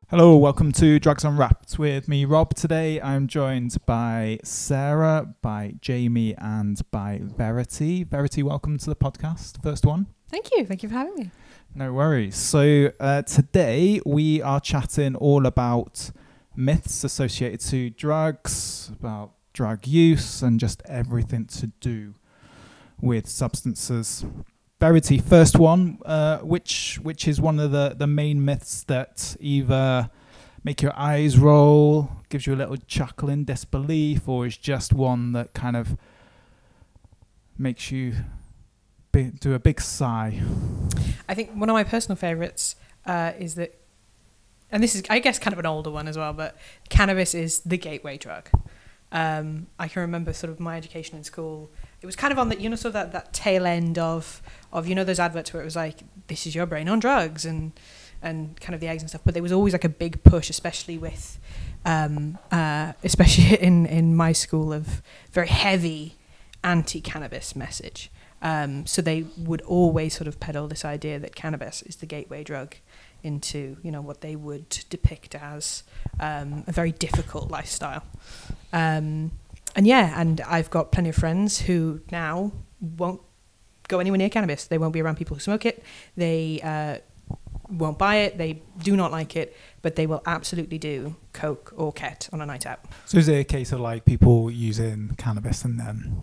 Hello, welcome to Drugs Unwrapped with me, Rob. Today I'm joined by Sarah, by Jamie, and by Verity. Verity, welcome to the podcast, first one. Thank you for having me. No worries. So today we are chatting all about myths associated to drugs, about drug use, and just everything to do with substances. Verity, first one, which is one of the main myths that either make your eyes roll, gives you a little chuckle in disbelief, or is just one that kind of makes you do a big sigh? I think one of my personal favourites is that, and this is, I guess, kind of an older one as well, but cannabis is the gateway drug. I can remember sort of my education in school. It was kind of on the, sort of that tail end of those adverts where it was like, this is your brain on drugs and kind of the eggs and stuff. But there was always like a big push, especially with, especially in my school, of very heavy anti-cannabis message. So they would always sort of peddle this idea that cannabis is the gateway drug into, what they would depict as a very difficult lifestyle. And I've got plenty of friends who now won't go anywhere near cannabis. They won't be around people who smoke it. They won't buy it. They do not like it, but they will absolutely do coke or ket on a night out. So is it a case of like people using cannabis and then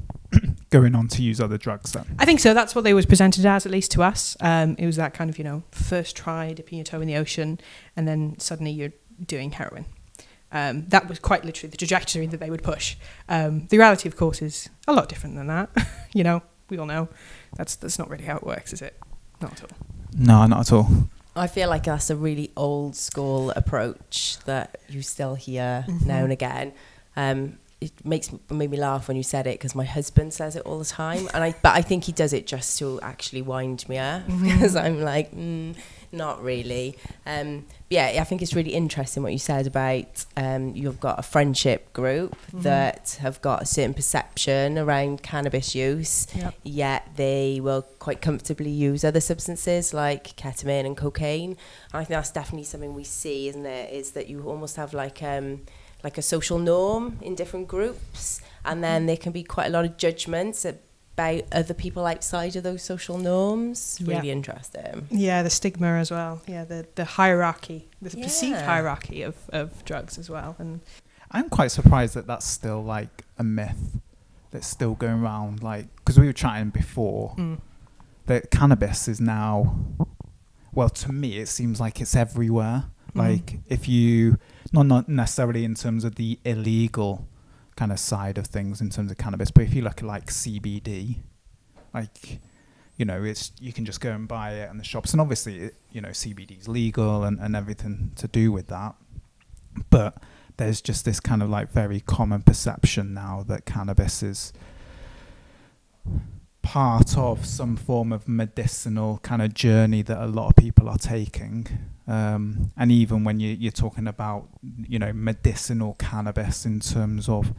going on to use other drugs then? I think so. That's what they was presented as, at least to us. It was that kind of, first try dipping your toe in the ocean and then suddenly you're doing heroin. That was quite literally the trajectory that they would push. The reality, of course, is a lot different than that. We all know that's not really how it works, is it? Not at all. No, not at all. I feel like that's a really old school approach that you still hear now and again. It made me laugh when you said it because my husband says it all the time, but I think he does it just to actually wind me up because I'm like, not really. Yeah, I think it's really interesting what you said about you've got a friendship group that have got a certain perception around cannabis use, yet they will quite comfortably use other substances like ketamine and cocaine. And I think that's definitely something we see, isn't it? Is that you almost have like a social norm in different groups, and then there can be quite a lot of judgments about other people outside of those social norms. Really interesting. Yeah, the stigma as well. Yeah, the hierarchy, the perceived hierarchy of drugs as well. And I'm quite surprised that that's still like a myth that's still going around, like, because we were chatting before that cannabis is now, well, to me it seems like it's everywhere. Like if you, not necessarily in terms of the illegal kind of side of things in terms of cannabis, but if you look at like CBD, like, it's, you can just go and buy it in the shops, and obviously, CBD is legal and everything to do with that. But there's just this kind of like very common perception now that cannabis is part of some form of medicinal kind of journey that a lot of people are taking. And even when you're talking about, medicinal cannabis in terms of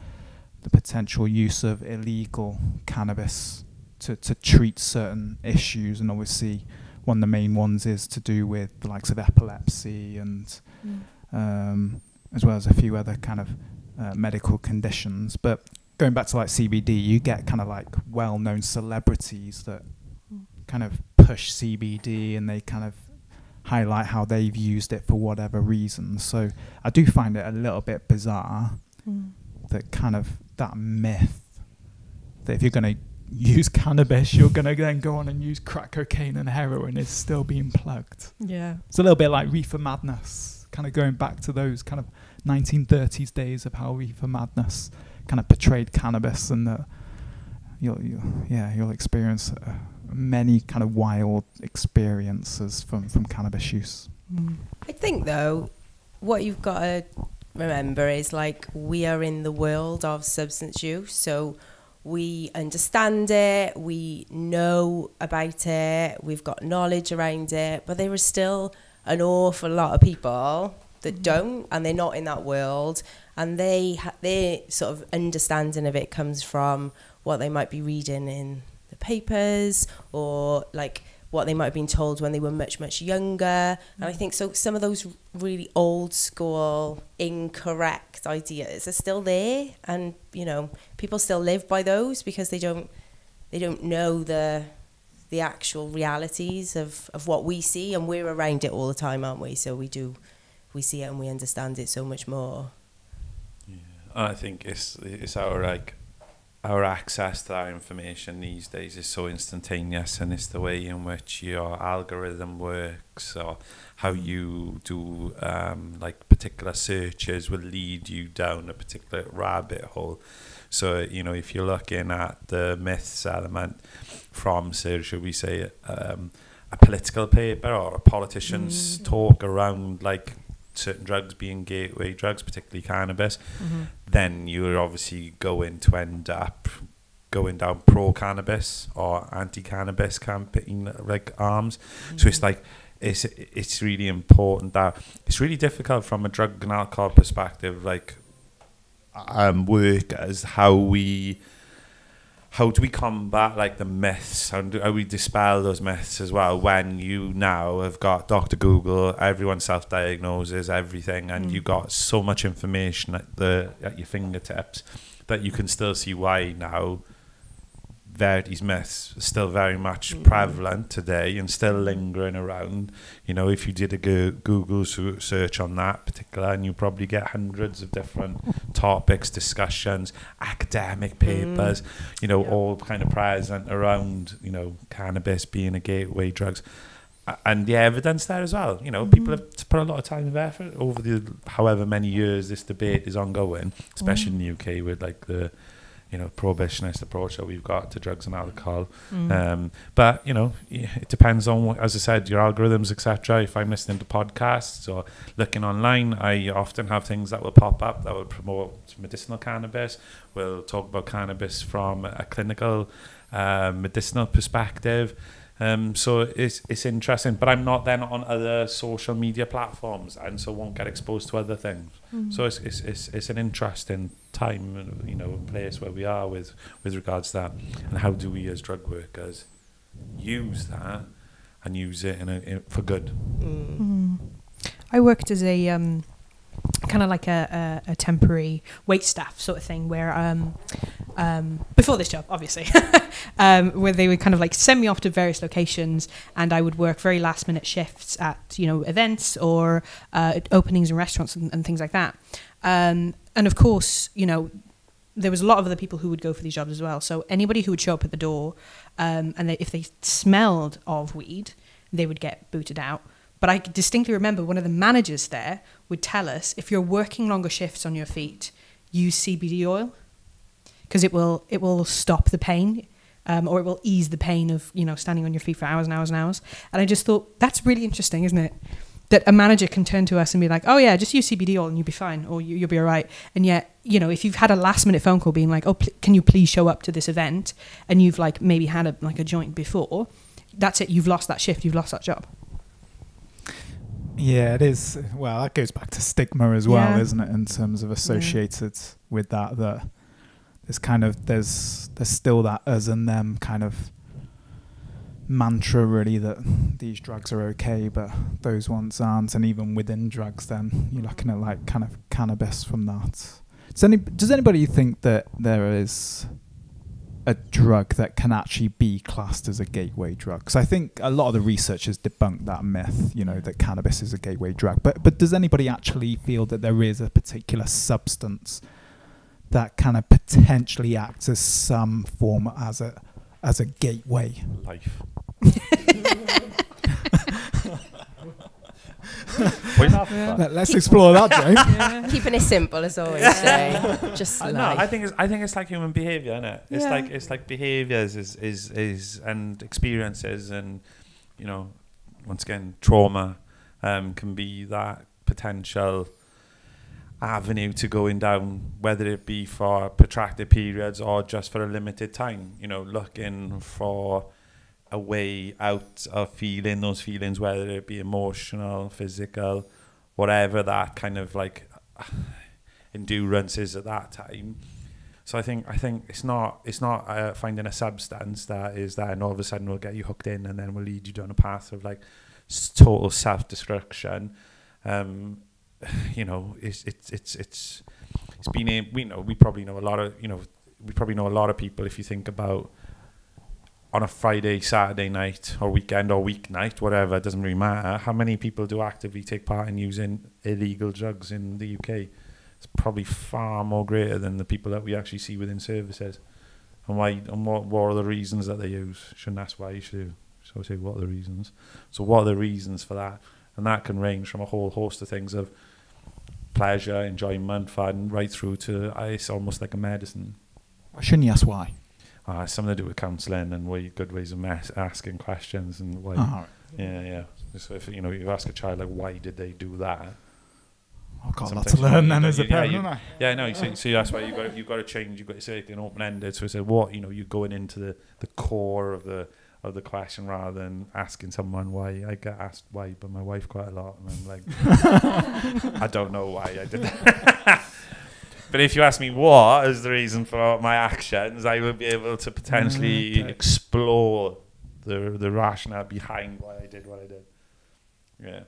the potential use of illegal cannabis to treat certain issues, and obviously one of the main ones is to do with the likes of epilepsy and as well as a few other kind of medical conditions. But going back to like CBD, you get kind of like well-known celebrities that kind of push CBD, and they kind of highlight how they've used it for whatever reason. So I do find it a little bit bizarre that kind of that myth that if you're going to use cannabis, you're going to then go on and use crack cocaine and heroin is still being plugged. Yeah. It's a little bit like reefer madness, kind of going back to those kind of 1930s days of how reefer madness kind of portrayed cannabis, and that you'll experience many kind of wild experiences from cannabis use. I think though, what you've got to remember is like we are in the world of substance use, so we understand it, we know about it, we've got knowledge around it, but there is still an awful lot of people that don't, and they're not in that world, and their sort of understanding of it comes from what they might be reading in the papers, or like what they might have been told when they were much, much younger. And I think so some of those really old school, incorrect ideas are still there. And, you know, people still live by those because they don't know the actual realities of what we see. And we're around it all the time, aren't we? So we see it and we understand it so much more. Yeah, I think it's our access to that information these days is so instantaneous, and it's the way in which your algorithm works, or how you do like particular searches will lead you down a particular rabbit hole. So, you know, if you're looking at the myths element from, say, should we say, a political paper or a politician's talk around like certain drugs being gateway drugs, particularly cannabis, then you're obviously going to end up going down pro-cannabis or anti-cannabis campaign like arms. So it's like it's really important that it's really difficult from a drug and alcohol perspective, like workers, how do we combat like the myths? How we dispel those myths as well when you now have got Dr. Google, everyone self-diagnoses everything, and you got so much information at your fingertips that you can still see why now Verity's myths are still very much prevalent today and still lingering around. You know, if you did a Google search on that particular, and you probably get hundreds of different topics, discussions, academic papers, you know, all kind of present around, you know, cannabis being a gateway drugs. And the evidence there as well. You know, people have put a lot of time and effort over the however many years this debate is ongoing, especially in the UK with like the, you know, prohibitionist approach that we've got to drugs and alcohol. But, you know, it depends on, as I said, your algorithms, etc. If I'm listening to podcasts or looking online, I often have things that will pop up that will promote medicinal cannabis. We'll talk about cannabis from a clinical medicinal perspective. So it's interesting, but I'm not then on other social media platforms, and so won't get exposed to other things. So it's an interesting time, you know, place where we are with regards to that, and how do we as drug workers use that and use it for good. I worked as a kind of like a temporary wait staff sort of thing, where before this job, obviously, where they would kind of like send me off to various locations, and I would work very last minute shifts at, you know, events or openings in restaurants and things like that. And of course, you know, there was a lot of other people who would go for these jobs as well. So anybody who would show up at the door, if they smelled of weed, they would get booted out. But I distinctly remember one of the managers there would tell us, if you're working longer shifts on your feet, use CBD oil, because it will stop the pain, or it will ease the pain of, you know, standing on your feet for hours and hours and hours. And I just thought, that's really interesting, isn't it? That a manager can turn to us and be like, oh yeah, just use CBD oil and you'll be fine, or you'll be all right. And yet, you know, if you've had a last minute phone call being like, oh, can you please show up to this event, and you've like maybe had a joint before, that's it, you've lost that shift, you've lost that job. Yeah, it is. Well, that goes back to stigma as well, isn't it? In terms of associated with that there's still that us and them kind of mantra, really, that these drugs are okay, but those ones aren't. And even within drugs, then you're looking at like kind of cannabis from that. Does anybody think that there is a drug that can actually be classed as a gateway drug? Because I think a lot of the research has debunked that myth, you know, that cannabis is a gateway drug. But does anybody actually feel that there is a particular substance that kind of potentially acts as some form as a gateway? Life. Let's explore that, Joe. Keeping it simple as always. Just life. No, I think it's like human behavior, isn't it? It's like behaviors is and experiences, and, you know, once again, trauma can be that potential avenue to going down, whether it be for protracted periods or just for a limited time. You know, looking for a way out of feeling those feelings, whether it be emotional, physical, whatever that kind of like endurance is at that time. So I think it's not finding a substance that and all of a sudden will get you hooked in and then will lead you down a path of like total self-destruction. You know, it's been we probably know a lot of people, if you think about on a Friday, Saturday night or weekend or weeknight, whatever, it doesn't really matter. How many people do actively take part in using illegal drugs in the UK? It's probably far more greater than the people that we actually see within services. And why? And what are the reasons that they use? Shouldn't ask why, you should say what are the reasons. So what are the reasons for that? And that can range from a whole host of things of pleasure, enjoyment, fun, right through to it's almost like a medicine. Shouldn't you ask why? It's something to do with counselling and good ways of asking questions and why. Right. Yeah. So if you ask a child like why did they do that? I've got a lot to learn then as a parent, haven't I? Yeah, no. So that's why you've got to change. You've got to say it open ended. So it's what you're going into the core of the question rather than asking someone why. I get asked why by my wife quite a lot, and I'm like, I don't know why I did that. But if you ask me what is the reason for my actions, I will be able to potentially explore the rationale behind why I did what I did. Yeah.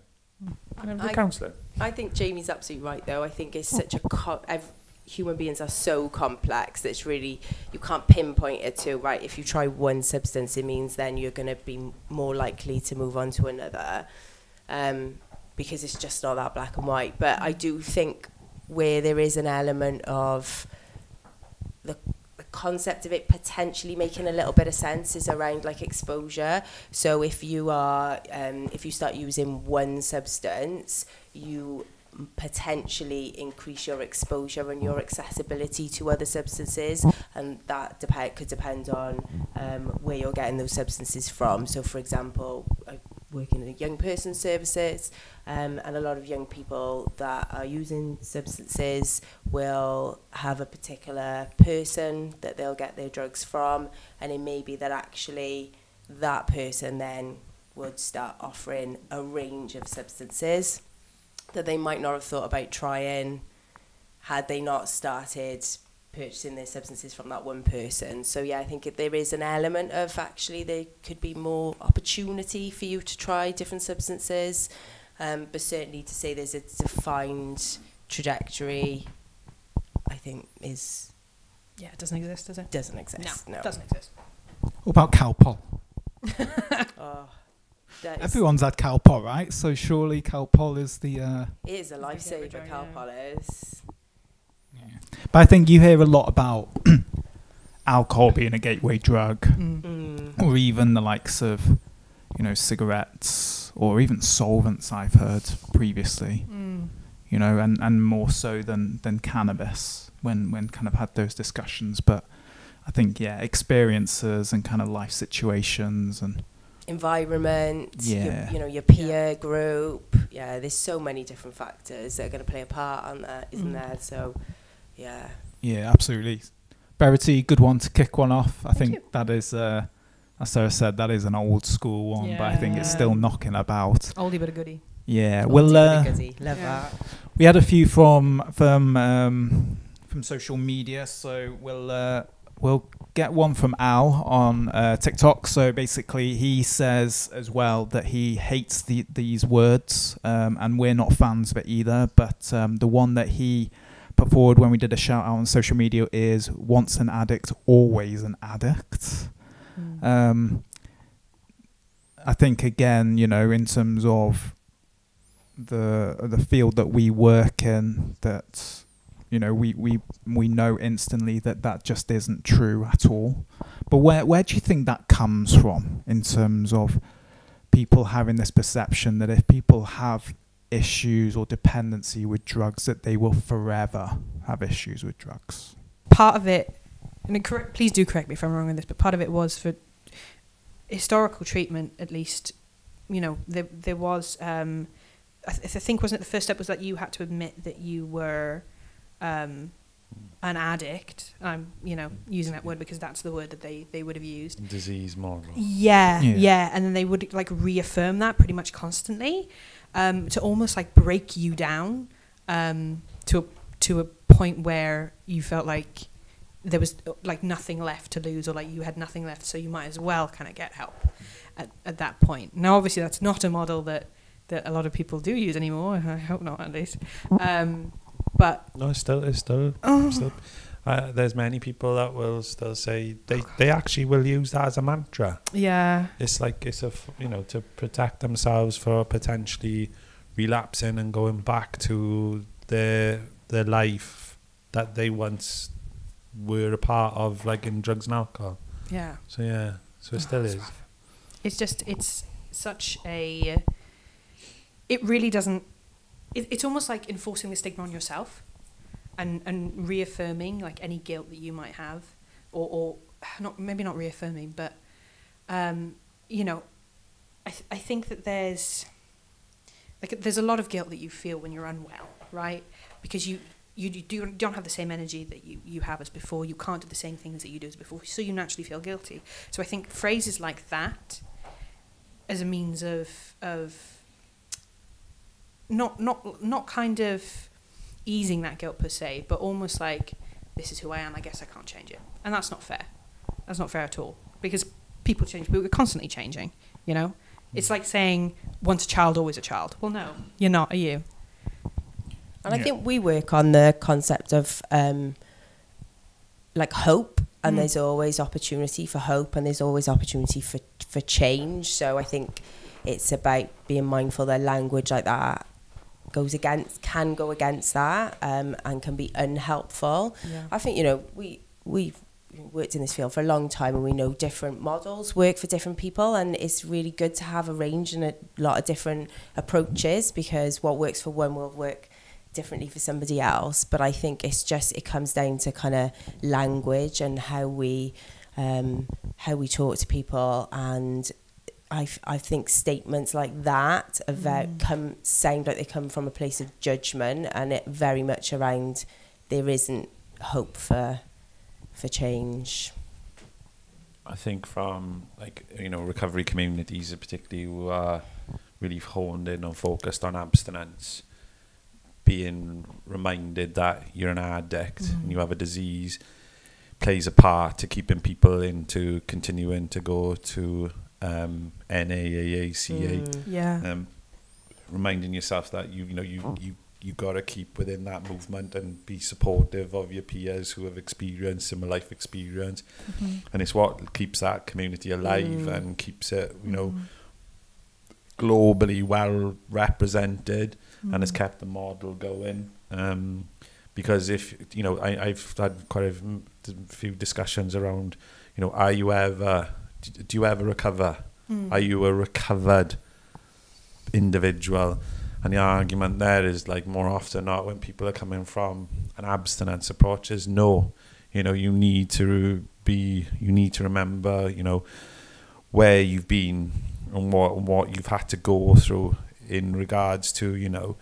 And the counselling. I think Jamie's absolutely right, though. I think it's such a human beings are so complex that it's really, you can't pinpoint it to, right, if you try one substance, it means then you're going to be more likely to move on to another, because it's just not that black and white. But I do think where there is an element of the concept of it potentially making a little bit of sense is around like exposure. So if you are if you start using one substance, you potentially increase your exposure and your accessibility to other substances, and that could depend on where you're getting those substances from. So for example, I work in the young person services, and a lot of young people that are using substances will have a particular person that they'll get their drugs from, and it may be that actually that person then would start offering a range of substances that they might not have thought about trying had they not started purchasing their substances from that one person. So yeah, I think there is an element of actually there could be more opportunity for you to try different substances, but certainly to say there's a defined trajectory, I think is... Yeah, it doesn't exist, does it? Doesn't exist, no. It doesn't exist. What about Calpol? Oh, everyone's had Calpol, right? So surely Calpol is the... It is a lifesaver, Calpol is. Yeah. But I think you hear a lot about alcohol being a gateway drug, or even the likes of, cigarettes, or even solvents I've heard previously, and more so than cannabis when kind of had those discussions. But I think, experiences and kind of life situations and environment, your peer group. Yeah, there's so many different factors that are going to play a part on that, isn't there? So, yeah. Yeah, absolutely. Verity, good one to kick one off. I think you. That is, as Sarah said, that is an old school one, but I think it's still knocking about. Oldie but a goodie. Oldie Yeah, but a goodie. Love that. We had a few from social media, so we'll get one from Al on TikTok. So basically he says as well that he hates these words, and we're not fans of it either, but the one that he put forward when we did a shout out on social media is once an addict, always an addict. I think again, in terms of the field that we work in, that we know instantly that just isn't true at all. But where do you think that comes from, in terms of people having this perception that if people have issues or dependency with drugs, that they will forever have issues with drugs? Part of it, and please do correct me if I'm wrong on this, but part of it was for historical treatment, at least. There was I think, wasn't it the first step was that you had to admit that you were an addict. I'm using that word because that's the word that they would have used. Disease model. Yeah, and then they would like reaffirm that pretty much constantly, to almost like break you down, to a point where you felt like there was like nothing left to lose, or like you had nothing left, so you might as well kind of get help at that point. Now, obviously, that's not a model that a lot of people do use anymore. I hope not, at least. But no, it's still. There's many people that will still say they actually will use that as a mantra. Yeah, it's like to protect themselves for potentially relapsing and going back to their life that they once were a part of, like in drugs and alcohol. Yeah. So it still is. It's such a. It really doesn't. It's almost like enforcing the stigma on yourself, and reaffirming like any guilt that you might have, or maybe not reaffirming, but you know, I think that there's a lot of guilt that you feel when you're unwell, right? Because you don't have the same energy that you have as before. You can't do the same things that you do as before, so you naturally feel guilty. So I think phrases like that, as a means of not kind of easing that guilt per se, but almost like, this is who I am, I guess I can't change it. And that's not fair. That's not fair at all. Because people change, people are constantly changing, you know? It's like saying, once a child, always a child. Well, no, you're not, are you? And I think we work on the concept of like hope, and there's always opportunity for hope, and there's always opportunity for change. So I think it's about being mindful that language like that can go against that, and can be unhelpful. Yeah. I think, you know, we've worked in this field for a long time, and we know different models work for different people, and it's really good to have a range and a lot of different approaches, because what works for one will work differently for somebody else. But I think it comes down to kind of language and how we talk to people. And I think statements like that sound like they come from a place of judgment, and it very much around there isn't hope for change. I think from, like, you know, recovery communities particularly, who are really honed in or focused on abstinence, being reminded that you're an addict and you have a disease plays a part to keeping people into continuing to go to NAACA. Reminding yourself that you got to keep within that movement and be supportive of your peers who have experienced similar life experience, and it's what keeps that community alive and keeps it, you know, globally well represented, and has kept the model going. Because if, you know, I've had quite a few discussions around, you know, do you ever recover? Are you a recovered individual? And the argument there is, like, more often than not, when people are coming from an abstinence approach, is no. You know, you need to remember, you know, where you've been and what you've had to go through in regards to, you know,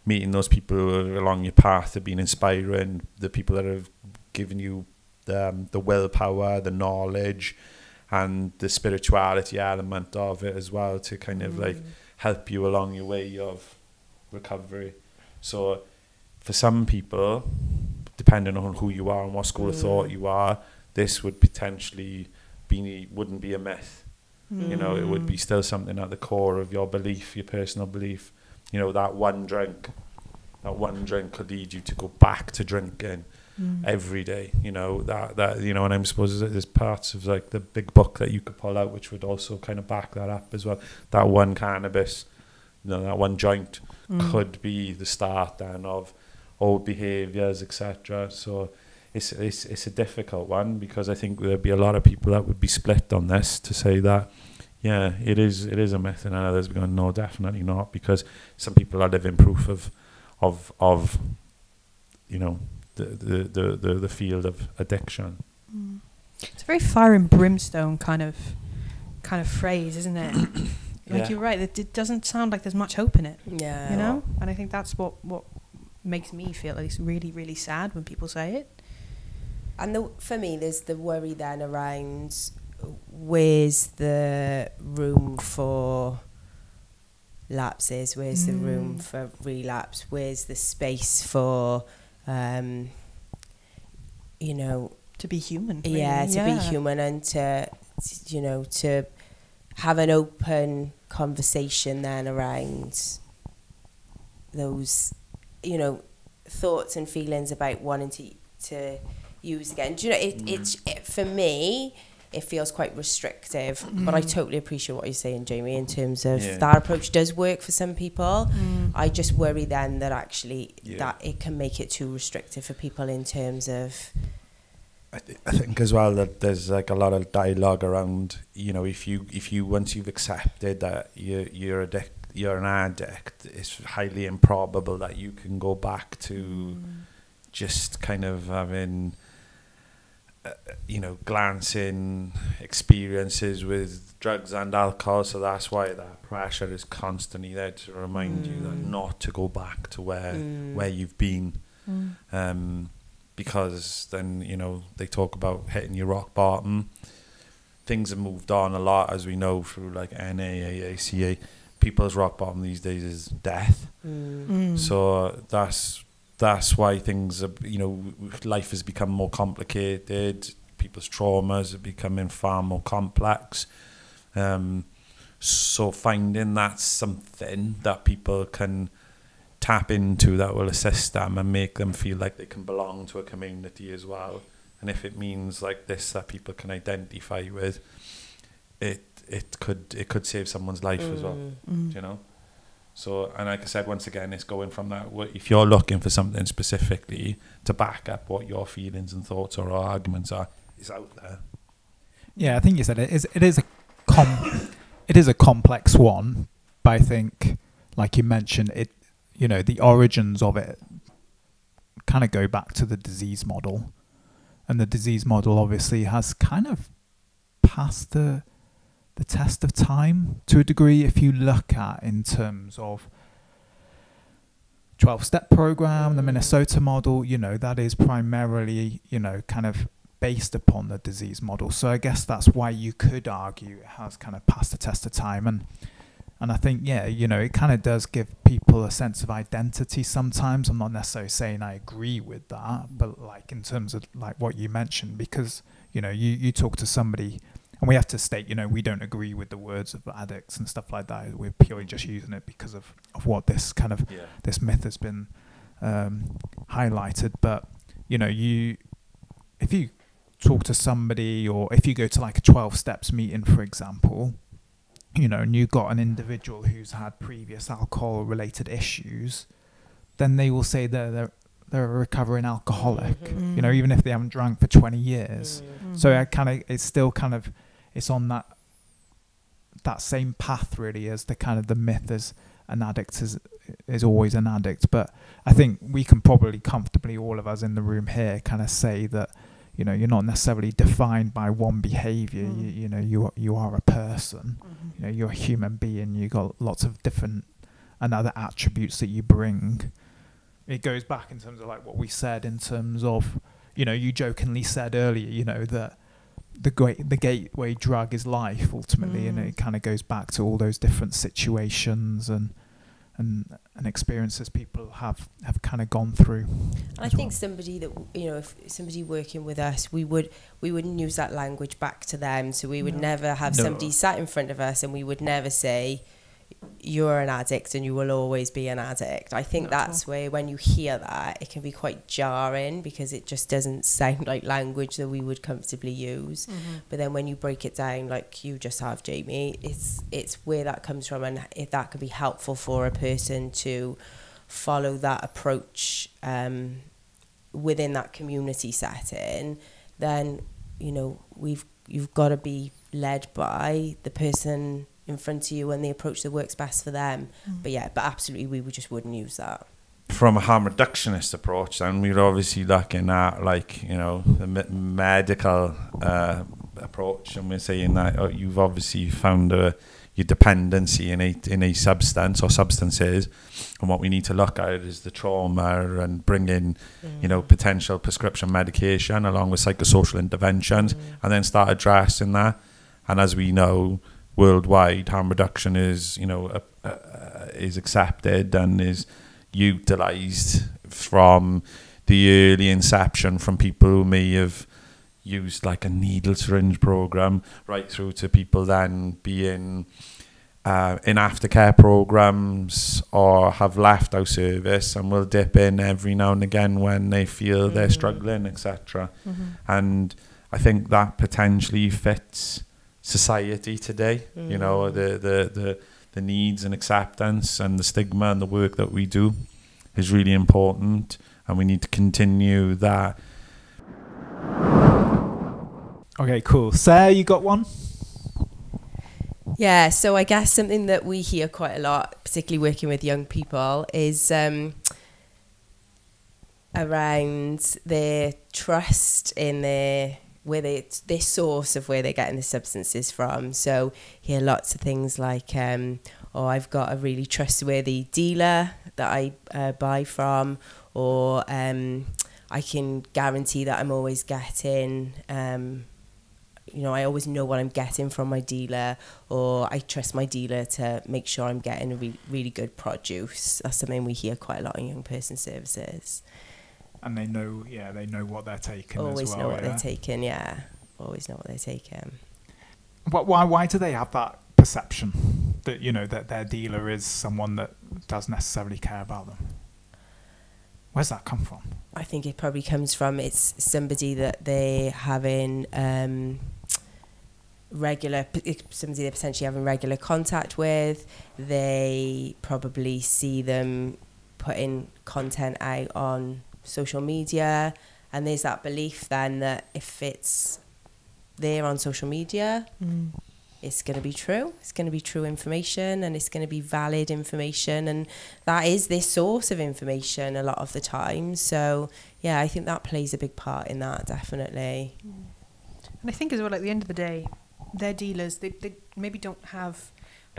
meeting those people who are along your path, have been inspiring, the people that have given you the willpower, the knowledge, and the spirituality element of it as well, to kind of like help you along your way of recovery. So for some people, depending on who you are and what school of thought you are, this would potentially wouldn't be a myth. You know, it would be still something at the core of your belief, your personal belief. You know, that one drink could lead you to go back to drinking every day. You know, that you know, and I suppose there's parts of, like, the big book that you could pull out which would also kind of back that up as well. That one cannabis, you know, that one joint could be the start then of old behaviours, etc. So it's a difficult one, because I think there'd be a lot of people that would be split on this, to say that, yeah, it is a myth, and others be going, no, definitely not, because some people are living proof of you know, the field of addiction. It's a very fire and brimstone kind of phrase, isn't it? Like, you're right, it doesn't sound like there's much hope in it. Yeah, you know, and I think that's what makes me feel at least really, really sad when people say it. And for me, there's the worry then around, where's the room for lapses? Where's the room for relapse? Where's the space for, you know, to be human. Really. Yeah, to be human and to have an open conversation then around those, thoughts and feelings about wanting to use again. Do you know, it for me, it feels quite restrictive, but I totally appreciate what you're saying, Jamie, in terms of that approach does work for some people. I just worry then that actually that it can make it too restrictive for people in terms of... I think as well that there's like a lot of dialogue around, if you once you've accepted that you're an addict, it's highly improbable that you can go back to just kind of having glancing experiences with drugs and alcohol. So that's why that pressure is constantly there to remind you that not to go back to where you've been. Because then, they talk about hitting your rock bottom. Things have moved on a lot, as we know, through like NAACA. People's rock bottom these days is death. So that's why things are, life has become more complicated. People's traumas are becoming far more complex. So finding that something that people can tap into that will assist them and make them feel like they can belong to a community as well. And if it means like this that people can identify with, it could save someone's life as well. So, and like I said, once again, it's going from that, if you're looking for something specifically to back up what your feelings and thoughts or arguments are, it's out there. Yeah, I think you said it is a complex one, but I think, like you mentioned, the origins of it kind of go back to the disease model, and the disease model obviously has kind of passed the test of time to a degree. If you look at in terms of 12-step program, the Minnesota model, that is primarily, kind of based upon the disease model. So I guess that's why you could argue it has kind of passed the test of time. And I think, it kind of does give people a sense of identity sometimes. I'm not necessarily saying I agree with that, but like in terms of like what you mentioned, because, you talk to somebody, and we have to state, we don't agree with the words of addicts and stuff like that. We're purely just using it because of what this kind of, this myth has been highlighted. But, if you talk to somebody, or if you go to like a 12 steps meeting, for example, and you've got an individual who's had previous alcohol related issues, then they will say they're a recovering alcoholic, even if they haven't drank for 20 years. So it's still kind of, it's on that same path really as the kind of the myth as an addict is always an addict. But I think we can probably comfortably, all of us in the room here, kind of say that, you're not necessarily defined by one behavior. You are a person. You're a human being. You got lots of different and other attributes that you bring. It goes back in terms of like what we said in terms of, you jokingly said earlier, that the gateway drug is life ultimately, and it kind of goes back to all those different situations and experiences people have kind of gone through. I think somebody that, if somebody working with us, we wouldn't use that language back to them. So we would never have somebody sat in front of us and we would never say, you're an addict and you will always be an addict. I think that's where, when you hear that, it can be quite jarring because it just doesn't sound like language that we would comfortably use. But then when you break it down, like you just have, Jamie, it's where that comes from, and if that could be helpful for a person to follow that approach within that community setting, then you've got to be led by the person in front of you and the approach that works best for them. But absolutely, we just wouldn't use that. From a harm reductionist approach, then we're obviously looking at the medical approach, and we're saying that you've obviously found your dependency in a substance or substances, and what we need to look at is the trauma and bring in potential prescription medication along with psychosocial interventions, and then start addressing that. And as we know, worldwide, harm reduction is is accepted and is utilised from the early inception, from people who may have used like a needle syringe program, right through to people then being in aftercare programs or have left our service and will dip in every now and again when they feel they're struggling, etc. And I think that potentially fits society today. You know, the needs and acceptance and the stigma and the work that we do is really important, and we need to continue that. Okay, cool. Sarah, you got one? Yeah, so I guess something that we hear quite a lot, particularly working with young people, is around their trust in their source of where they're getting the substances from. So hear lots of things like, I've got a really trustworthy dealer that I buy from, or I can guarantee that I'm always getting... I always know what I'm getting from my dealer, or I trust my dealer to make sure I'm getting a really good produce. That's something we hear quite a lot in young person services. And they know what they're taking always as well. Know what they're taking, yeah. Always know what they're taking. Why do they have that perception that, that their dealer is someone that doesn't necessarily care about them? Where's that come from? I think it probably comes from it's somebody that they having somebody they're potentially having regular contact with. They probably see them putting content out on social media, and there's that belief then that if it's there on social media, it's going to be true. It's going to be true information, and it's going to be valid information, and that is their source of information a lot of the time. So yeah, I think that plays a big part in that, definitely. And I think as well, at the end of the day, their dealers, they maybe don't have,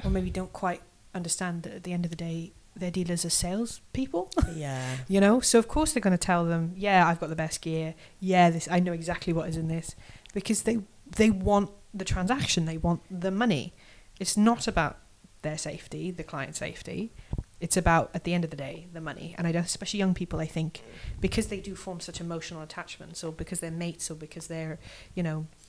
or maybe don't quite understand that at the end of the day, their dealers are salespeople. Yeah. So of course they're going to tell them, yeah, I've got the best gear. Yeah, I know exactly what is in this, because they want the transaction, they want the money. It's not about their safety, the client's safety. It's about, at the end of the day, the money. And especially young people, I think, because they do form such emotional attachments, or because they're mates, or because they're,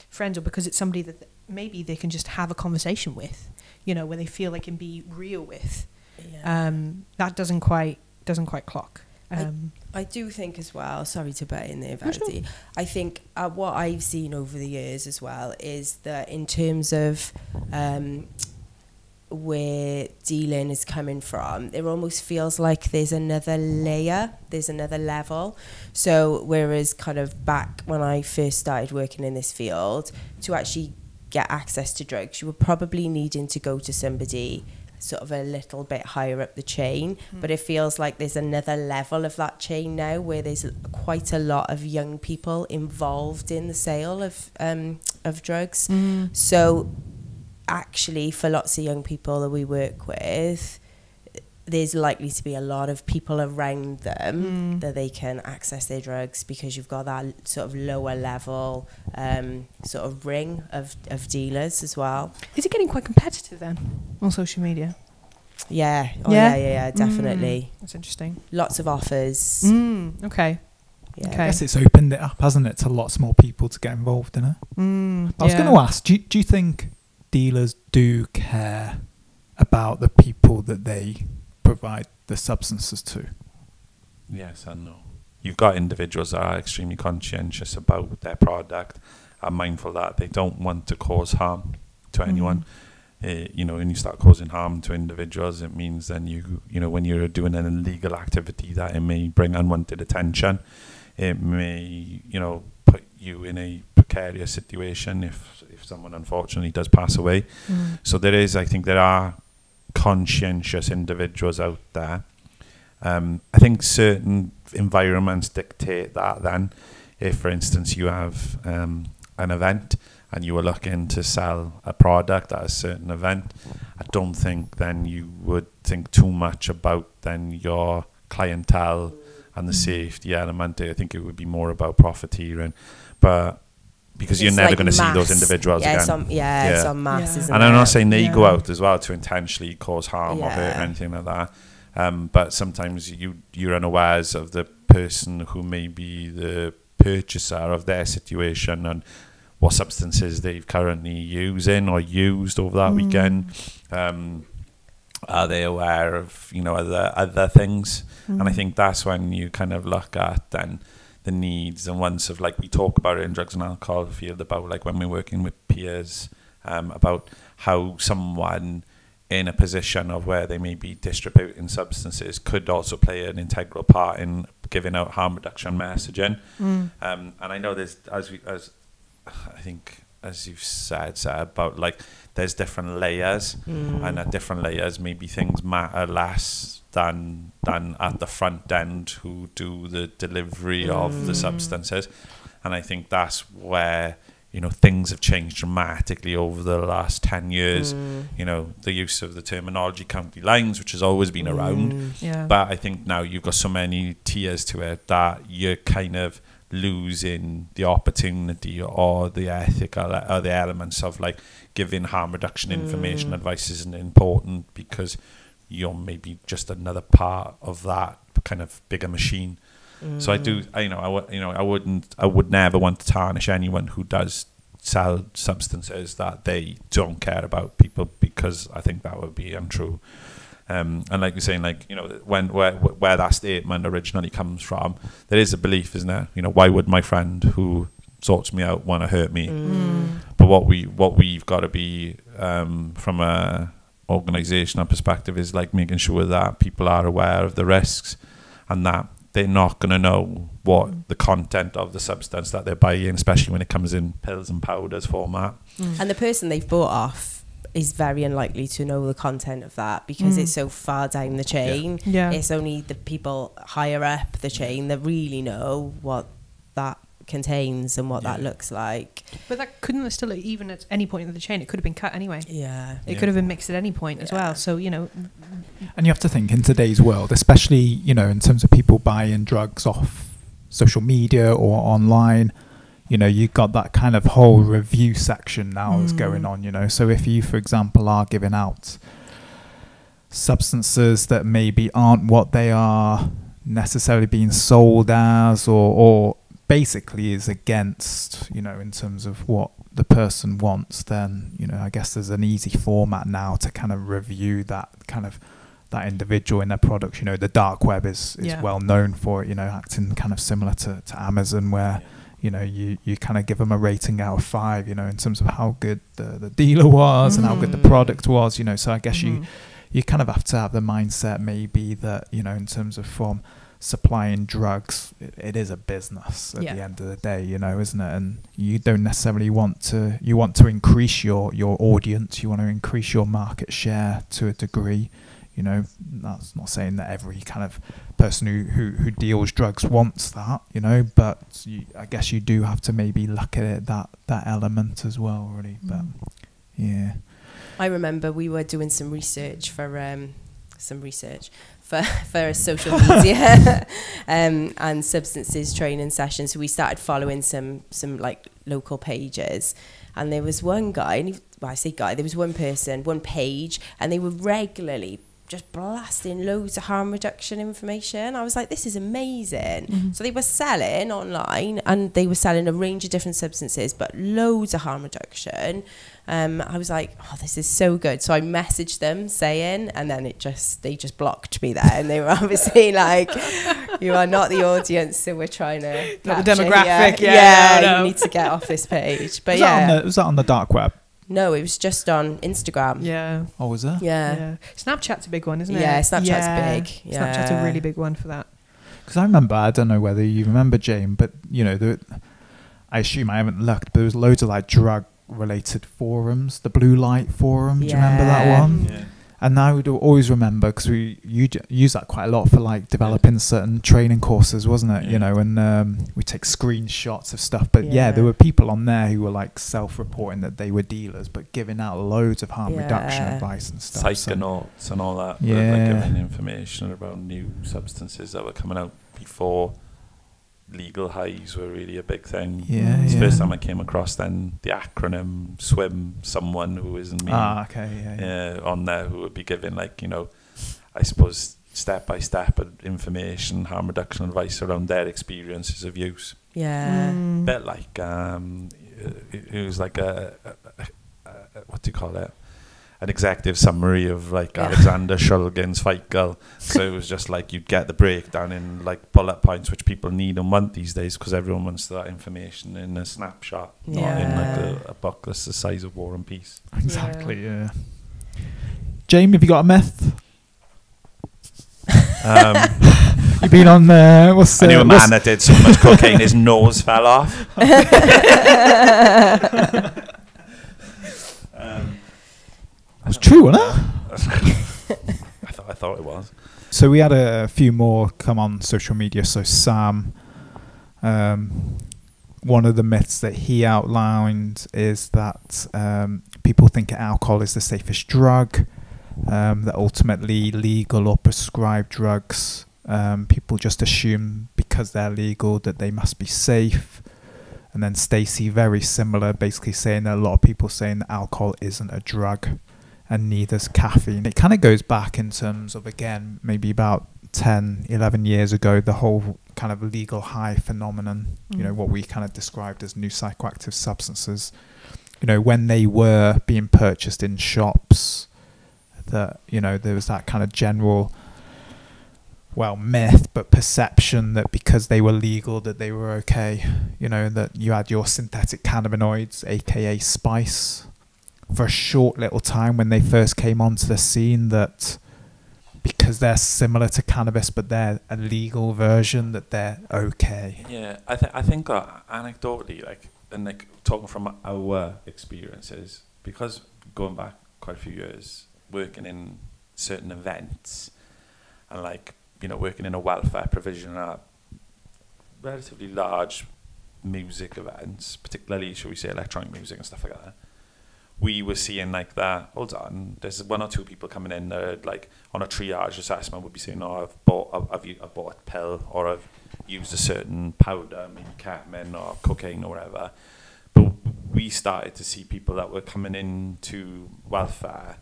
friends, or because it's somebody that maybe they can just have a conversation with, where they feel they can be real with. Yeah. That doesn't quite clock. I do think as well, sorry to butt in there, Verity, sure. I think what I've seen over the years as well is that in terms of where dealing is coming from, it almost feels like there's another layer, there's another level. So whereas kind of back when I first started working in this field, to actually get access to drugs, you were probably needing to go to somebody sort of a little bit higher up the chain, but it feels like there's another level of that chain now where there's quite a lot of young people involved in the sale of drugs. So actually, for lots of young people that we work with, there's likely to be a lot of people around them that they can access their drugs, because you've got that sort of lower level sort of ring of dealers as well. Is it getting quite competitive then on social media? Yeah. Yeah, definitely. That's interesting. Lots of offers. Okay. Yeah. I guess it's opened it up, hasn't it, to lots more people to get involved in it. I was going to ask, do you think dealers do care about the people that they provide the substances to? Yes and no. You've got individuals that are extremely conscientious about their product, are mindful that they don't want to cause harm to anyone. When you start causing harm to individuals, it means then when you're doing an illegal activity, that it may bring unwanted attention. It may put you in a precarious situation if someone unfortunately does pass away. So I think there are conscientious individuals out there. I think certain environments dictate that then. If, for instance, you have an event and you were looking to sell a product at a certain event, I don't think then you would think too much about then your clientele and the safety element. I think it would be more about profiteering. But because you're never going to see those individuals again. It's on mass, isn't and it? I'm not saying they go out as well to intentionally cause harm or hurt or anything like that. But sometimes you're unawares of the person who may be the purchaser of their situation and what substances they've currently using or used over that weekend. Are they aware of, you know, other things? And I think that's when you kind of look at then the needs and wants of, like, we talk about it in drugs and alcohol field about, like, when we're working with peers, about how someone in a position of where they may be distributing substances could also play an integral part in giving out harm reduction messaging. And I know there's, as I think, as you've said, about, like, there's different layers, and at different layers, maybe things matter less than at the front end who do the delivery of the substances. And I think that's where, you know, things have changed dramatically over the last 10 years. You know, the use of the terminology county lines, which has always been around. But I think now you've got so many tiers to it that you're kind of losing the opportunity or the ethical or the elements of, like, giving harm reduction information advice isn't important because you're maybe just another part of that kind of bigger machine. So I would never want to tarnish anyone who does sell substances that they don't care about people, because I think that would be untrue. And like you're saying, like, you know, where that statement originally comes from, there is a belief, isn't there? You know, why would my friend who sorts me out want to hurt me? But what we've got to be, from a organisational perspective, is, like, making sure that people are aware of the risks and that they're not going to know what the content of the substance that they're buying, especially when it comes in pills and powders format. And the person they've bought off is very unlikely to know the content of that because it's so far down the chain. It's only the people higher up the chain that really know what that contains and what that looks like. But that couldn't still, even at any point in the chain, it could have been cut anyway. It could have been mixed at any point as well. So, you know. And you have to think, in today's world, especially, you know, in terms of people buying drugs off social media or online, you know, you've got that kind of whole review section now that's going on, you know. So if you, for example, are giving out substances that maybe aren't what they are necessarily being sold as, or basically is against, you know, in terms of what the person wants, then, you know, I guess there's an easy format now to kind of review that kind of that individual in their products. You know, the dark web is well known for it, you know, acting kind of similar to Amazon, where you know, you kind of give them a rating out of 5, you know, in terms of how good the dealer was and how good the product was, you know. So I guess you kind of have to have the mindset maybe that, you know, in terms of from supplying drugs, it is a business at the end of the day, you know, isn't it? And you don't necessarily want to increase your audience, you want to increase your market share to a degree. You know, that's not saying that every kind of person who deals drugs wants that, you know, but I guess you do have to maybe look at it, that element as well, really. But yeah, I remember we were doing some research for social media and substances training sessions. So we started following some like local pages, and there was one guy, and there was one person, one page, and they were regularly just blasting loads of harm reduction information. I was like, this is amazing. So they were selling online, and they were selling a range of different substances, but loads of harm reduction. I was like, oh, this is so good. So I messaged them saying, and then they just blocked me there, and they were obviously like, you are not the audience, so we're trying to not the demographic. You need to get off this page. But was that on the dark web? No, it was just on Instagram. Yeah. Oh, was it? Yeah. Snapchat's a big one, isn't it? Yeah, Snapchat's big. Yeah. Snapchat's a really big one for that. Because I remember, I don't know whether you remember, Jane, but, you know, I assume I haven't looked, but there was loads of, like, drug-related forums, the Blue Light Forum. Do you remember that one? Yeah. And I would always remember, because we use that quite a lot for, like, developing certain training courses, wasn't it? You know, and we take screenshots of stuff. But there were people on there who were, like, self-reporting that they were dealers, but giving out loads of harm reduction advice and stuff. Psychonauts and all that. Yeah. Like giving information about new substances that were coming out before legal highs were really a big thing. It's the first time I came across then the acronym SWIM, someone who isn't me. On there who would be giving, like, you know, I suppose step-by-step information, harm reduction advice around their experiences of use. Yeah. Bit like it was like a what do you call it? An executive summary of like Alexander Shulgin's Fight Girl. So it was just like you'd get the breakdown in like bullet points, which people need and want these days because everyone wants that information in a snapshot, not in like a book that's the size of War and Peace. Exactly. Yeah. Jamie, have you got a myth? You've been on what's I knew a man that did so much cocaine his nose fell off. It's true, wasn't it? I thought it was. So we had a few more come on social media. So Sam, one of the myths that he outlined is that people think alcohol is the safest drug, that ultimately legal or prescribed drugs, people just assume because they're legal that they must be safe. And then Stacey, very similar, basically saying that a lot of people saying that alcohol isn't a drug and neither's caffeine. It kind of goes back in terms of, again, maybe about 10, 11 years ago, the whole kind of legal high phenomenon, you know, what we kind of described as new psychoactive substances, you know, when they were being purchased in shops, that, you know, there was that kind of general, well, myth, but perception that because they were legal that they were okay, you know, that you had your synthetic cannabinoids, aka spice, for a short little time when they first came onto the scene, that because they're similar to cannabis but they're a legal version, that they're okay. Yeah, I think anecdotally, like, and like talking from our experiences, because going back quite a few years, working in certain events and like, you know, working in a welfare provision at relatively large music events, particularly, shall we say, electronic music and stuff like that, we were seeing like that, hold on, there's one or two people coming in that like on a triage assessment would be saying, oh, I've bought a pill, or I've used a certain powder, maybe ketamine or cocaine or whatever. But we started to see people that were coming into welfare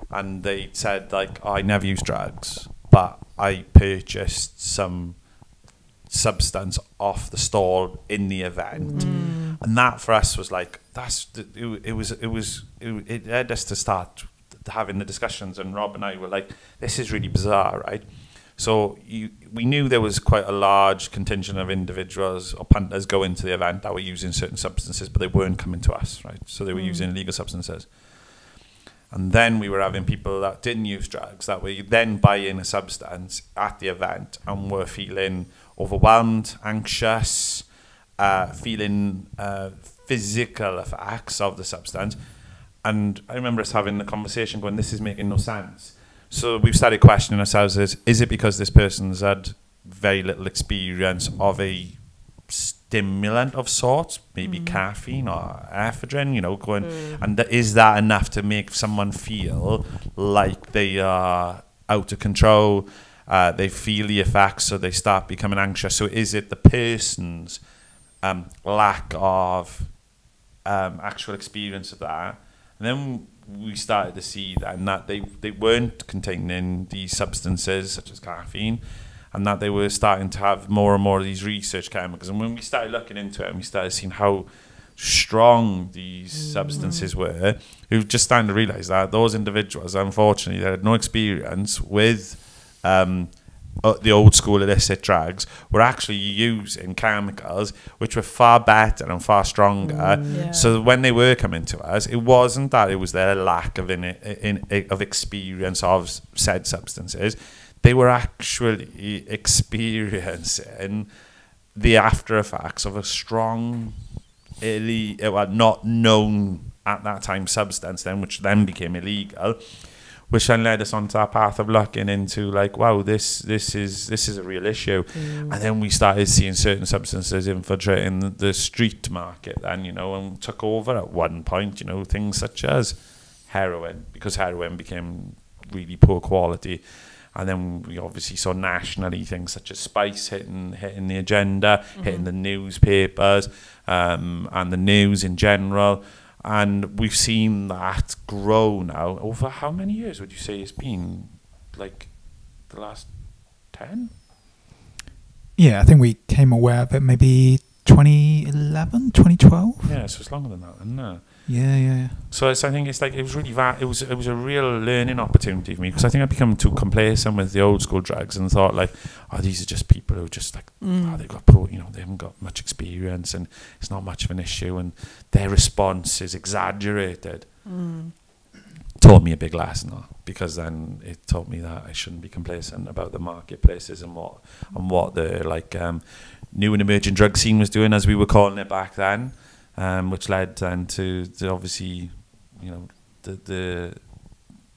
and they said like, oh, I never used drugs, but I purchased some substance off the stall in the event. And that for us was like, it led us to start having the discussions, and Rob and I were like, this is really bizarre, right? So we knew there was quite a large contingent of individuals or punters going to the event that were using certain substances, but they weren't coming to us, right? So they were using illegal substances. And then we were having people that didn't use drugs that were then buying a substance at the event and were feeling overwhelmed, anxious, feeling physical effects of the substance. And I remember us having the conversation going, this is making no sense. So we've started questioning ourselves, is it because this person's had very little experience of a stimulant of sorts, maybe caffeine or ephedrine, you know, going, and is that enough to make someone feel like they are out of control, they feel the effects, so they start becoming anxious? So is it the person's lack of actual experience of that? And then we started to see then that they weren't containing these substances such as caffeine, and that they were starting to have more and more of these research chemicals. And when we started looking into it, and we started seeing how strong these substances were, we were just starting to realise that those individuals, unfortunately, they had no experience with the old school illicit drugs, were actually using chemicals which were far better and far stronger. So when they were coming to us, it wasn't that it was their lack of of experience of said substances. They were actually experiencing the after effects of a strong, not known at that time substance, then which then became illegal, which then led us onto that path of looking into like, wow, this is a real issue. And then we started seeing certain substances infiltrating the street market then, you know, and took over at one point, you know, things such as heroin, because heroin became really poor quality. And then we obviously saw nationally things such as spice hitting the agenda, hitting the newspapers, and the news in general. And we've seen that grow now over how many years would you say it's been? Like the last 2010. Yeah, I think we came aware of it maybe 2011, 2012. Yeah, so it's longer than that, isn't it? Yeah. So I think it's like it was really it was a real learning opportunity for me, because I think I'd become too complacent with the old school drugs and thought like, oh, these are just people who just like, oh, they've got they haven't got much experience and it's not much of an issue and their response is exaggerated. Taught me a big lesson, though, because then it taught me that I shouldn't be complacent about the marketplaces and what the like new and emerging drug scene was doing, as we were calling it back then. Which led then to obviously, the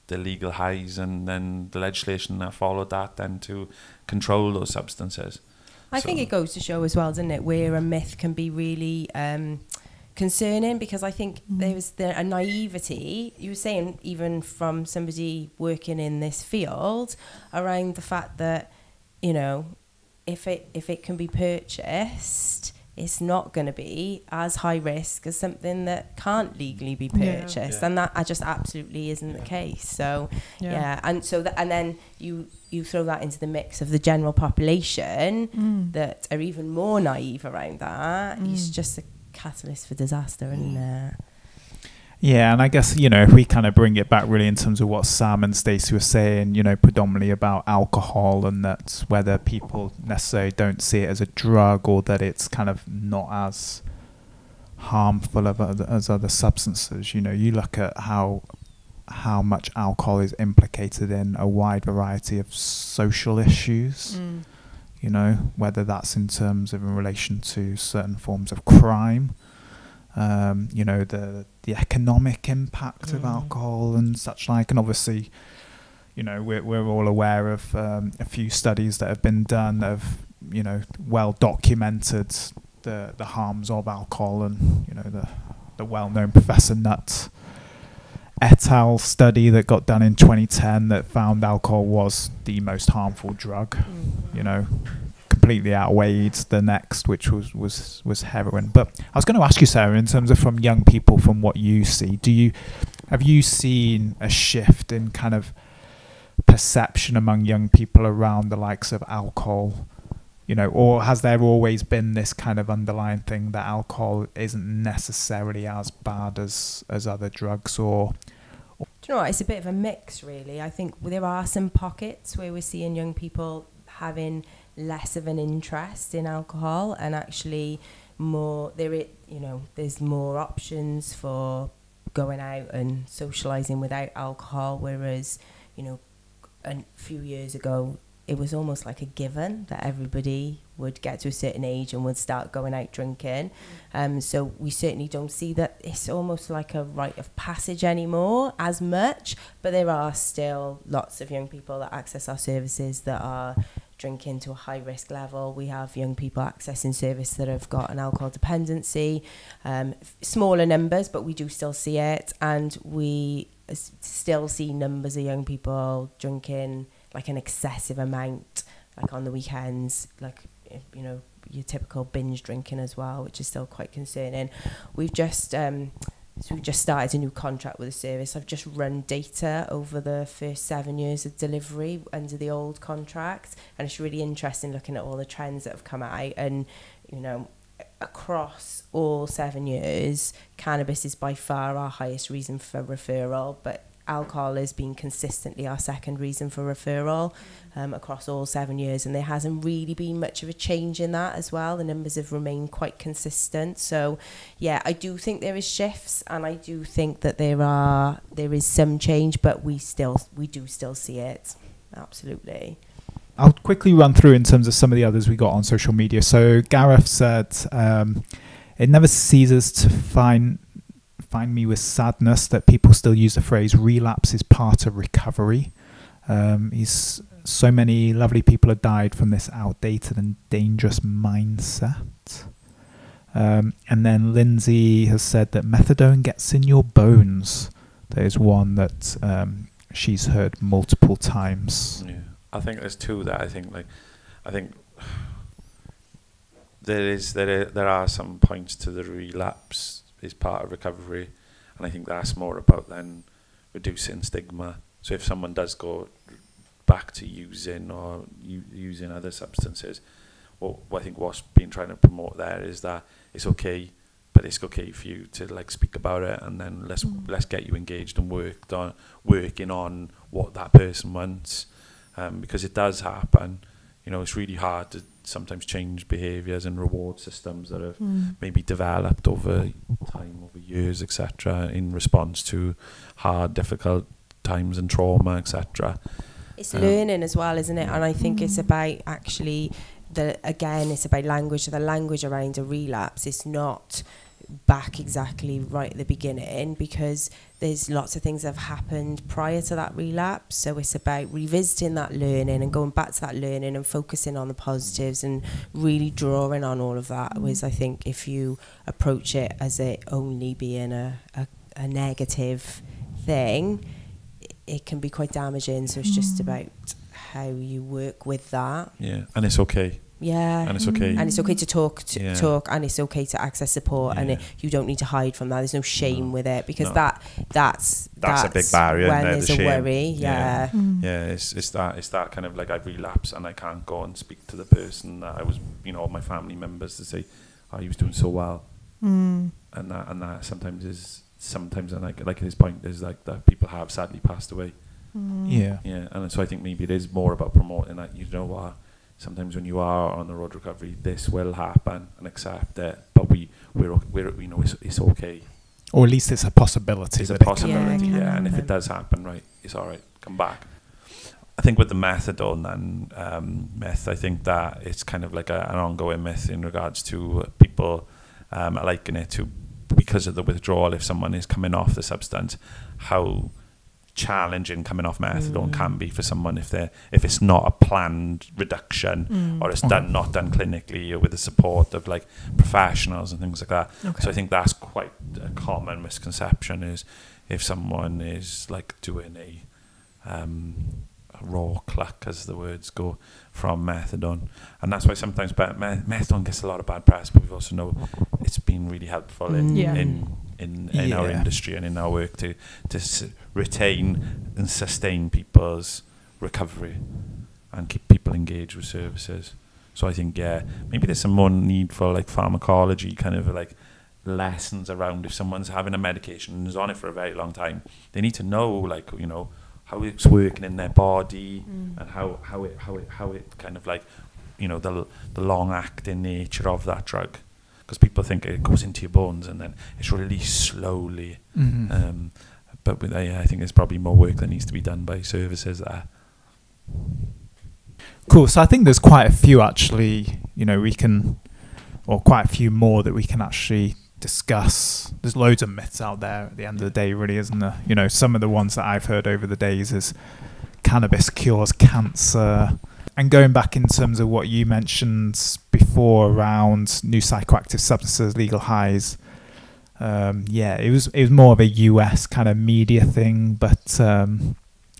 legal highs and then the legislation that followed that then to control those substances. I think it goes to show as well, doesn't it, where a myth can be really concerning, because I think there was a naivety, you were saying, even from somebody working in this field, around the fact that, if it can be purchased, it's not going to be as high risk as something that can't legally be purchased, and that just absolutely isn't the case. So and then you throw that into the mix of the general population that are even more naive around that. It's just a catalyst for disaster, and Yeah, and I guess, if we kind of bring it back really in terms of what Sam and Stacey were saying, predominantly about alcohol, and that whether people necessarily don't see it as a drug or that it's kind of not as harmful as other substances. You look at how much alcohol is implicated in a wide variety of social issues, whether that's in terms of in relation to certain forms of crime, the economic impact of alcohol and such like. And obviously, we're all aware of a few studies that have been done that have, well documented the harms of alcohol, and, the well-known Professor Nutt et al. Study that got done in 2010 that found alcohol was the most harmful drug, completely outweighed the next, which was heroin. But I was going to ask you, Sarah, in terms of from young people, from what you see, have you seen a shift in kind of perception among young people around the likes of alcohol, or has there always been this kind of underlying thing that alcohol isn't necessarily as bad as other drugs? Or do you know what, it's a bit of a mix, really. I think there are some pockets where we're seeing young people having less of an interest in alcohol, and actually there's more options for going out and socializing without alcohol, whereas a few years ago it was almost like a given that everybody would get to a certain age and would start going out drinking. So we certainly don't see that it's almost like a rite of passage anymore as much, but there are still lots of young people that access our services that are drinking to a high risk level. We have young people accessing service that have got an alcohol dependency, smaller numbers, but we do still see it, and we still see numbers of young people drinking like an excessive amount, like on the weekends, like your typical binge drinking as well, which is still quite concerning. We've just started a new contract with the service. I've just run data over the first 7 years of delivery under the old contract, and it's really interesting looking at all the trends that have come out. And across all 7 years, cannabis is by far our highest reason for referral, but alcohol has been consistently our second reason for referral across all 7 years, and there hasn't really been much of a change in that as well. The numbers have remained quite consistent. So yeah, I do think there is shifts, and I do think that there is some change, but we do still see it. Absolutely. I'll quickly run through in terms of some of the others we got on social media. So Gareth said, it never ceases to find me with sadness that people still use the phrase relapse is part of recovery. So many lovely people have died from this outdated and dangerous mindset. And then Lindsay has said that methadone gets in your bones. There is one that she's heard multiple times. Yeah, I think there's two that I think there are some points to the relapse is part of recovery, and I think that's more about then reducing stigma. So if someone does go back to using or using other substances. What I think what's been trying to promote there is that it's okay, but it's okay for you to like speak about it, and then let's get you engaged and working on what that person wants, because it does happen. You know, it's really hard to sometimes change behaviours and reward systems that have maybe developed over time, over years, etc., in response to hard, difficult times and trauma, etc. It's learning as well, isn't it? And I think it's about actually it's about language. The language around a relapse is not back exactly right at the beginning, because there's lots of things that have happened prior to that relapse. So it's about revisiting that learning and going back to that learning and focusing on the positives and really drawing on all of that. Whereas I think if you approach it as it only being a negative thing, it can be quite damaging. So it's just about how you work with that. Yeah, and it's okay. Yeah, and it's okay. And it's okay to talk, and it's okay to access support, and you don't need to hide from that. There's no shame with it, because that's a big barrier when there, there's the a shame. worry. Yeah, it's that kind of like I relapse and I can't go and speak to the person that I was, my family members, to say, oh, he was doing so well, and that sometimes and like his point is like that people have sadly passed away. And so I think maybe it is more about promoting that, what. Sometimes when you are on the road to recovery, this will happen, and accept it. But we're it's okay. Or at least it's a possibility. It's a possibility, and if it does happen, right, it's all right. Come back. I think with the methadone and myth, I think that it's kind of like an ongoing myth in regards to people liking it to, because of the withdrawal. If someone is coming off the substance, how challenging coming off methadone can be for someone if it's not a planned reduction or it's not done clinically or with the support of like professionals and things like that. So I think that's quite a common misconception, is if someone is like doing a raw cluck, as the words go, from methadone. And that's why sometimes methadone gets a lot of bad press, but we also know it's been really helpful in our industry and in our work to retain and sustain people's recovery and keep people engaged with services. So I think maybe there's some more need for like pharmacology kind of like lessons around, if someone's having a medication and is on it for a very long time, they need to know like how it's working in their body and how it kind of like the long acting nature of that drug. Because people think it goes into your bones and then it's released slowly. But I think there's probably more work that needs to be done by services there. Cool. So I think there's quite a few actually, quite a few more that we can actually discuss. There's loads of myths out there at the end of the day, really, isn't there? Some of the ones that I've heard over the days is cannabis cures cancer. And going back in terms of what you mentioned before around new psychoactive substances, legal highs, it was more of a US kind of media thing, but and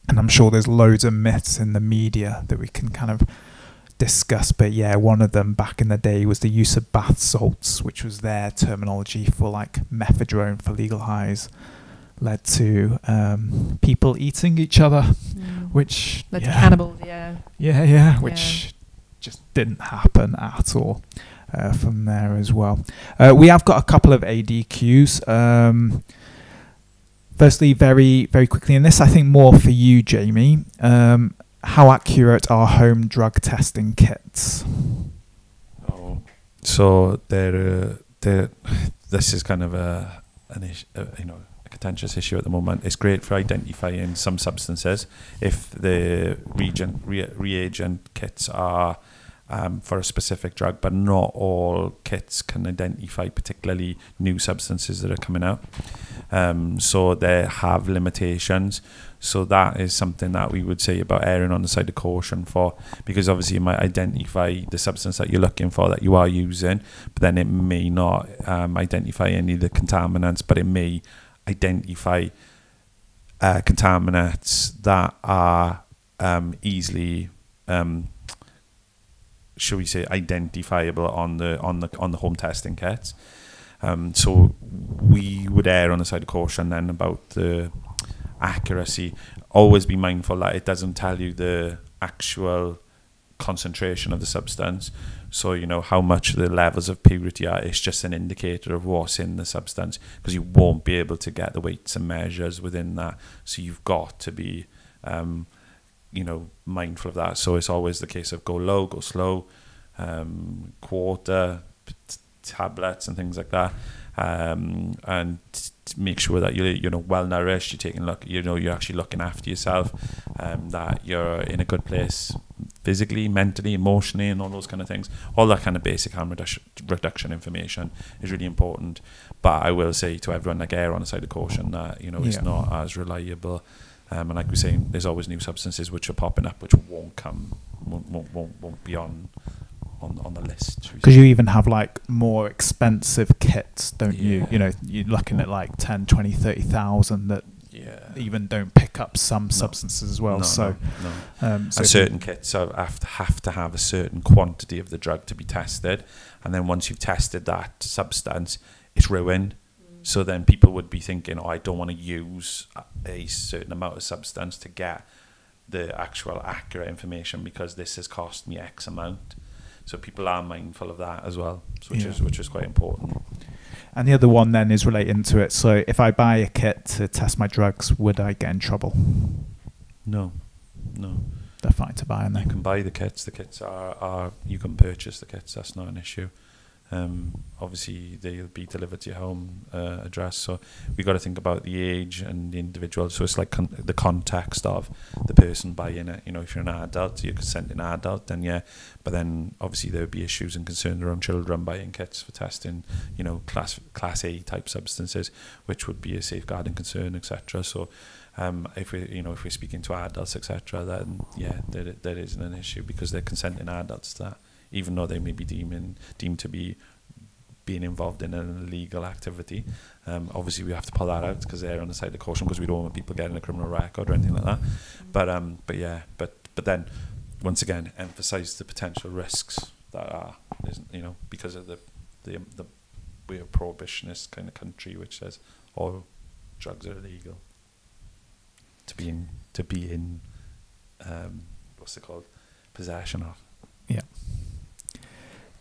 I'm sure there's loads of myths in the media that we can kind of discuss. But one of them back in the day was the use of bath salts, which was their terminology for like mephedrone for legal highs, led to people eating each other, which led to cannibals, which just didn't happen at all from there as well. We have got a couple of ADQs. Firstly, very, very quickly, and this I think more for you, Jamie. How accurate are home drug testing kits? So this is kind of an issue, a contentious issue at the moment. It's great for identifying some substances if the reagent kits are for a specific drug, but not all kits can identify particularly new substances that are coming out. So they have limitations. So that is something that we would say about erring on the side of caution for, because obviously you might identify the substance that you're looking for that you are using, but then it may not identify any of the contaminants, but it may identify contaminants that are easily shall we say identifiable on the home testing kits. So we would err on the side of caution then about the accuracy. Always be mindful that it doesn't tell you the actual concentration of the substance. So, you know, how much the levels of purity are, it's just an indicator of what's in the substance, because you won't be able to get the weights and measures within that. So you've got to be, you know, mindful of that. So it's always the case of go low, go slow, quarter, tablets and things like that. And make sure that you're, you know, well nourished, you're taking you're actually looking after yourself, that you're in a good place physically, mentally, emotionally, and all those kind of things. All that kind of basic harm reduction information is really important. But I will say to everyone, like, err on the side of caution that, you know, it's not as reliable. And like we're saying, there's always new substances which are popping up, which won't be on the list. Because you even have like more expensive kits, don't you? You know, you're looking at like 10, 20, 30,000 that even don't pick up some substances as well. So and certain kits have to have a certain quantity of the drug to be tested, and then once you've tested that substance, it's ruined. So then people would be thinking, oh, I don't want to use a certain amount of substance to get the actual accurate information because this has cost me X amount. So people are mindful of that as well, which is quite important. And the other one then is relating to it. So if I buy a kit to test my drugs, would I get in trouble? No. They're fine to buy, aren't they? You can buy the kits. The kits are you can purchase the kits. That's not an issue. Obviously, they'll be delivered to your home address. So we got to think about the age and the individual. So it's like the context of the person buying it. You know, if you're an adult, you're consenting adult, then yeah. But then obviously there would be issues and concerns around children buying kits for testing, you know, class A type substances, which would be a safeguarding concern, etc. So if we're speaking to adults, etc., then yeah, there isn't an issue because they're consenting adults to that, even though they may be deemed to be being involved in an illegal activity. Obviously we have to pull that out because they're on the side of caution, because we don't want people getting a criminal record or anything like that. But then once again, emphasize the potential risks that are, you know, because of the we're a prohibitionist kind of country which says all drugs are illegal. To be in what's it called, possession of. Yeah.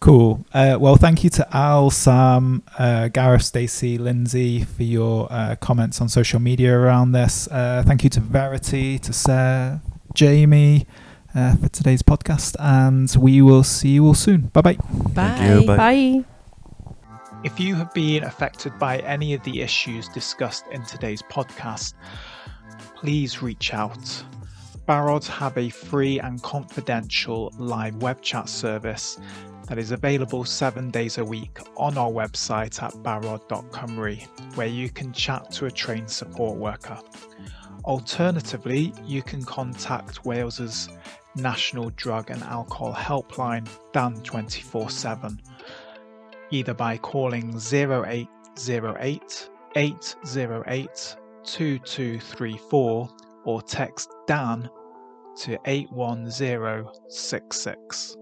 Cool. Well, thank you to Al, Sam, Gareth, Stacey, Lindsay for your comments on social media around this. Thank you to Verity, to Sarah, Jamie for today's podcast, and we will see you all soon. Bye-bye. Bye. Thank you. Bye. Bye. If you have been affected by any of the issues discussed in today's podcast, please reach out. Barod have a free and confidential live web chat service that is available 7 days a week on our website at barod.cymru, where you can chat to a trained support worker. Alternatively, you can contact Wales's National Drug and Alcohol Helpline Dan 24/7, either by calling 0808 808 2234 or text Dan to 81066.